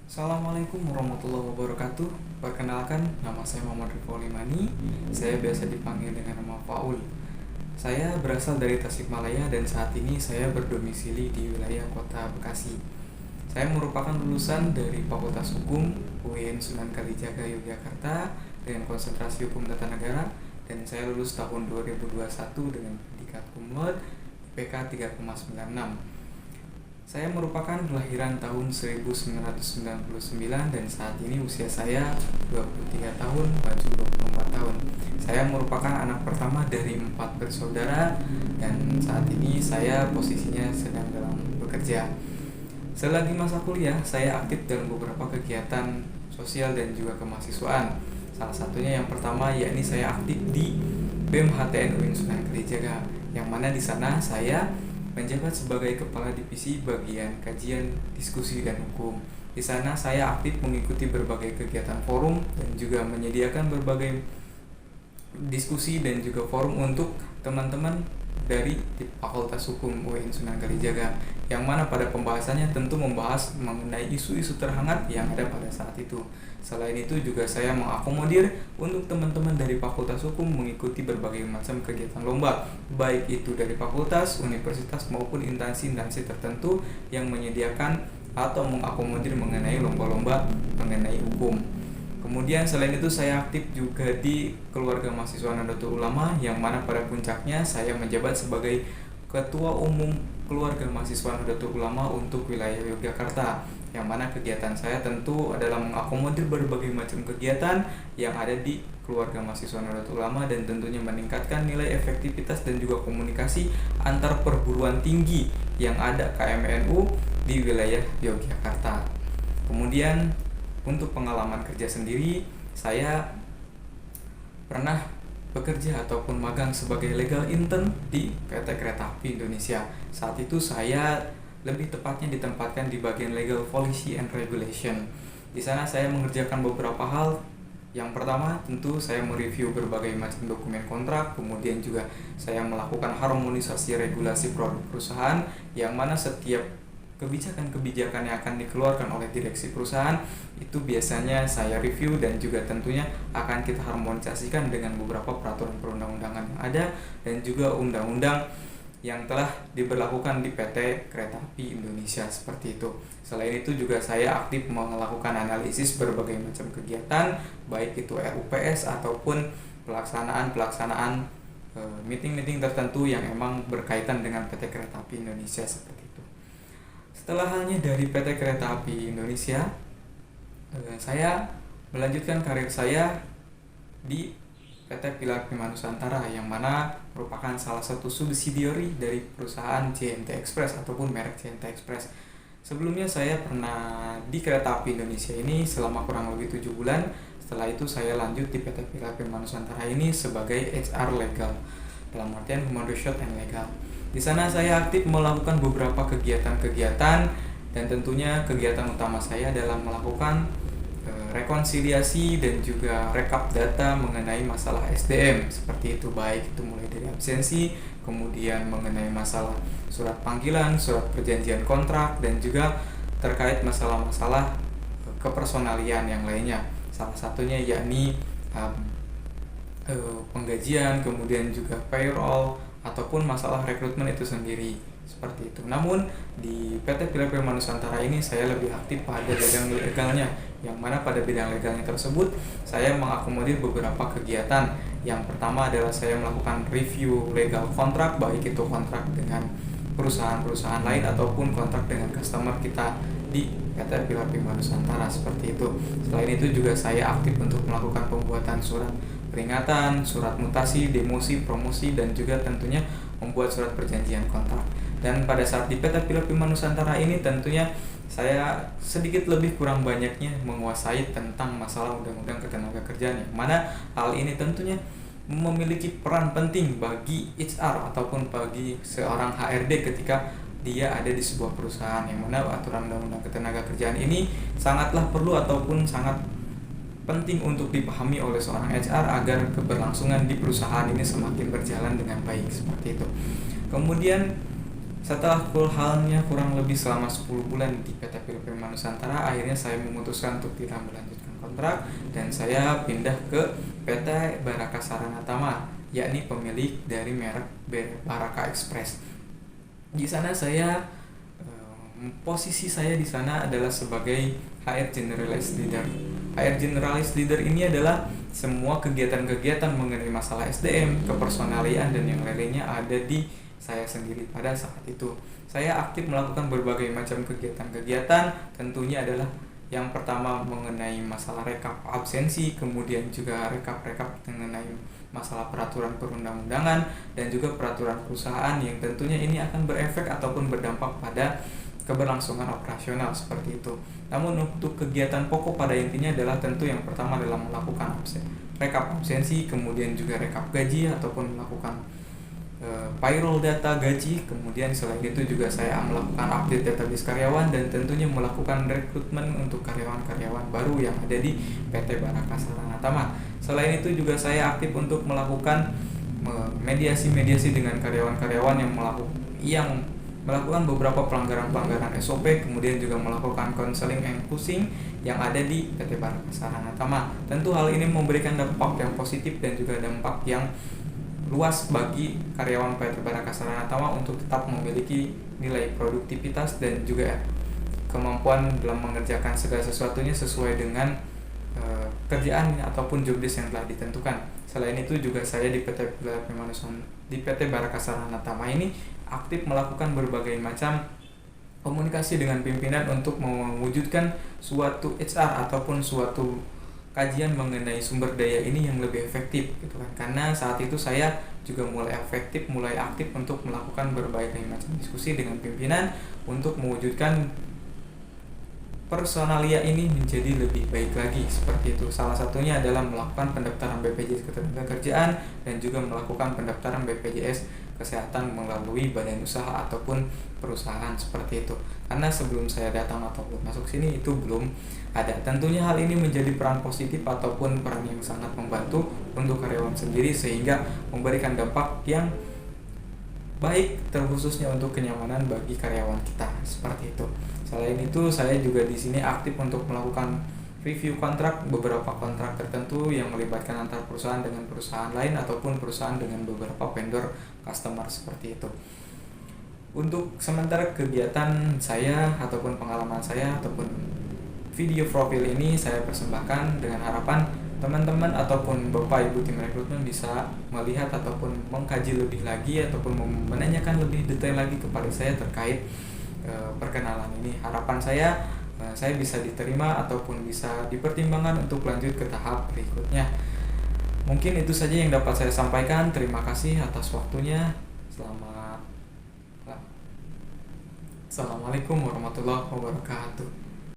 Assalamualaikum warahmatullahi wabarakatuh. Perkenalkan, nama saya Muhammad Rifoli Mani. Saya biasa dipanggil dengan nama Faul. Saya berasal dari Tasikmalaya dan saat ini saya berdomisili di wilayah Kota Bekasi. Saya merupakan lulusan dari Fakultas Hukum UIN Sunan Kalijaga Yogyakarta dengan konsentrasi Hukum Tata Negara, dan saya lulus tahun 2021 dengan predikat cum laude IPK 3,96. Saya merupakan kelahiran tahun 1999 dan saat ini usia saya 23 tahun menuju 24 tahun. Saya merupakan anak pertama dari 4 bersaudara dan saat ini saya posisinya sedang dalam bekerja. Selagi masa kuliah, saya aktif dalam beberapa kegiatan sosial dan juga kemahasiswaan. Salah satunya yang pertama yakni saya aktif di BEM HTN UIN Sunan Kalijaga, yang mana di sana saya menjabat sebagai Kepala Divisi Bagian Kajian, Diskusi, dan Hukum. Di sana saya aktif mengikuti berbagai kegiatan forum dan juga menyediakan berbagai diskusi dan juga forum untuk teman-teman dari Fakultas Hukum UIN Sunan Kalijaga, yang mana pada pembahasannya tentu membahas mengenai isu-isu terhangat yang ada pada saat itu. Selain itu juga saya mengakomodir untuk teman-teman dari Fakultas Hukum mengikuti berbagai macam kegiatan lomba, baik itu dari fakultas, universitas maupun instansi-instansi tertentu yang menyediakan atau mengakomodir mengenai lomba-lomba mengenai hukum. Kemudian selain itu saya aktif juga di Keluarga Mahasiswa Nahdlatul Ulama, yang mana pada puncaknya saya menjabat sebagai Ketua Umum Keluarga Mahasiswa Nahdlatul Ulama untuk wilayah Yogyakarta, yang mana kegiatan saya tentu adalah mengakomodir berbagai macam kegiatan yang ada di Keluarga Mahasiswa Nahdlatul Ulama dan tentunya meningkatkan nilai efektivitas dan juga komunikasi antar perguruan tinggi yang ada KMNU di wilayah Yogyakarta. Kemudian untuk pengalaman kerja sendiri, saya pernah bekerja ataupun magang sebagai legal intern di PT Kereta Api Indonesia. Saat itu saya lebih tepatnya ditempatkan di bagian legal policy and regulation. Di sana saya mengerjakan beberapa hal. Yang pertama tentu saya mereview berbagai macam dokumen kontrak, kemudian juga saya melakukan harmonisasi regulasi produk perusahaan, yang mana setiap kebijakan-kebijakan yang akan dikeluarkan oleh direksi perusahaan itu biasanya saya review dan juga tentunya akan kita harmonisasikan dengan beberapa peraturan perundang-undangan yang ada dan juga undang-undang yang telah diberlakukan di PT Kereta Api Indonesia, seperti itu. Selain itu juga saya aktif melakukan analisis berbagai macam kegiatan, baik itu RUPS ataupun pelaksanaan meeting-meeting tertentu yang emang berkaitan dengan PT Kereta Api Indonesia, seperti itu. Setelah hanya dari PT Kereta Api Indonesia, saya melanjutkan karir saya di PT Pilar Prima Nusantara, yang mana merupakan salah satu subsidiary dari perusahaan JNT Express ataupun merek JNT Express. Sebelumnya saya pernah di Kereta Api Indonesia ini selama kurang lebih 7 bulan. Setelah itu saya lanjut di PT Pilar Prima Nusantara ini sebagai HR legal, dalam artian human resource and legal. Di sana saya aktif melakukan beberapa kegiatan-kegiatan dan tentunya kegiatan utama saya adalah melakukan rekonsiliasi dan juga rekap data mengenai masalah SDM, seperti itu, baik itu mulai dari absensi, kemudian mengenai masalah surat panggilan, surat perjanjian kontrak, dan juga terkait masalah-masalah kepersonalian yang lainnya. Salah satunya yakni penggajian, kemudian juga payroll ataupun masalah rekrutmen itu sendiri, seperti itu. Namun di PT Pilar Prima Nusantara ini saya lebih aktif pada bidang legalnya, yang mana pada bidang legalnya tersebut saya mengakomodir beberapa kegiatan. Yang pertama adalah saya melakukan review legal kontrak, baik itu kontrak dengan perusahaan-perusahaan lain ataupun kontrak dengan customer kita di PT Pilar Prima Nusantara, seperti itu. Selain itu juga saya aktif untuk melakukan pembuatan surat peringatan, surat mutasi, demosi, promosi, dan juga tentunya membuat surat perjanjian kontrak. Dan pada saat di PT Pilar Prima Nusantara ini tentunya saya sedikit lebih kurang banyaknya menguasai tentang masalah undang-undang ketenagakerjaan, yang mana hal ini tentunya memiliki peran penting bagi HR ataupun bagi seorang HRD ketika dia ada di sebuah perusahaan, yang mana aturan undang-undang ketenagakerjaan ini sangatlah perlu ataupun sangat penting untuk dipahami oleh seorang HR agar keberlangsungan di perusahaan ini semakin berjalan dengan baik, seperti itu. Kemudian Setelah full halnya kurang lebih selama 10 bulan di PT Pil Prima Nusantara, akhirnya saya memutuskan untuk tidak melanjutkan kontrak dan saya pindah ke PT Baraka Sarana Tama, yakni pemilik dari merek Baraka Express. Di sana posisi saya di sana adalah sebagai HR Generalist Leader. HR Generalist Leader ini adalah semua kegiatan-kegiatan mengenai masalah SDM, kepersonalian dan yang lainnya ada di saya sendiri pada saat itu. Saya aktif melakukan berbagai macam kegiatan-kegiatan, tentunya adalah yang pertama mengenai masalah rekap absensi, kemudian juga rekap-rekap mengenai masalah peraturan perundang-undangan dan juga peraturan perusahaan yang tentunya ini akan berefek ataupun berdampak pada keberlangsungan operasional seperti itu. Namun untuk kegiatan pokok pada intinya adalah tentu yang pertama adalah melakukan rekap absensi, kemudian juga rekap gaji ataupun melakukan payroll data gaji, kemudian selain itu juga saya melakukan update database karyawan dan tentunya melakukan rekrutmen untuk karyawan-karyawan baru yang ada di PT Baraka Sarana Tama. Selain itu juga saya aktif untuk melakukan mediasi-mediasi dengan karyawan-karyawan yang melakukan beberapa pelanggaran-pelanggaran SOP, kemudian juga melakukan counseling and pushing yang ada di PT Baraka Sarana Tama. Tentu hal ini memberikan dampak yang positif dan juga dampak yang luas bagi karyawan PT Baraka Sarana Tama untuk tetap memiliki nilai produktivitas dan juga kemampuan dalam mengerjakan segala sesuatunya sesuai dengan kerjaan ataupun jobdesk yang telah ditentukan. Selain itu juga saya di PT Baraka Sarana Tama ini aktif melakukan berbagai macam komunikasi dengan pimpinan untuk mewujudkan suatu HR ataupun suatu kajian mengenai sumber daya ini yang lebih efektif gitu kan. Karena saat itu saya juga mulai aktif untuk melakukan berbagai macam diskusi dengan pimpinan untuk mewujudkan personalia ini menjadi lebih baik lagi seperti itu. Salah satunya adalah melakukan pendaftaran BPJS Ketenagakerjaan dan juga melakukan pendaftaran BPJS Kesehatan melalui badan usaha ataupun perusahaan seperti itu. Karena sebelum saya datang ataupun masuk sini itu belum ada. Tentunya hal ini menjadi peran positif ataupun peran yang sangat membantu untuk karyawan sendiri sehingga memberikan dampak yang baik terkhususnya untuk kenyamanan bagi karyawan kita seperti itu. Selain itu saya juga di sini aktif untuk melakukan review kontrak beberapa kontrak tertentu yang melibatkan antar perusahaan dengan perusahaan lain ataupun perusahaan dengan beberapa vendor customer seperti itu. Untuk sementara kegiatan saya ataupun pengalaman saya ataupun video profil ini saya persembahkan dengan harapan teman-teman ataupun Bapak Ibu tim rekrutmen bisa melihat ataupun mengkaji lebih lagi ataupun menanyakan lebih detail lagi kepada saya terkait perkenalan ini. Harapan saya bisa diterima ataupun bisa dipertimbangkan untuk lanjut ke tahap berikutnya. Mungkin itu saja yang dapat saya sampaikan. Terima kasih atas waktunya. Assalamualaikum warahmatullahi wabarakatuh.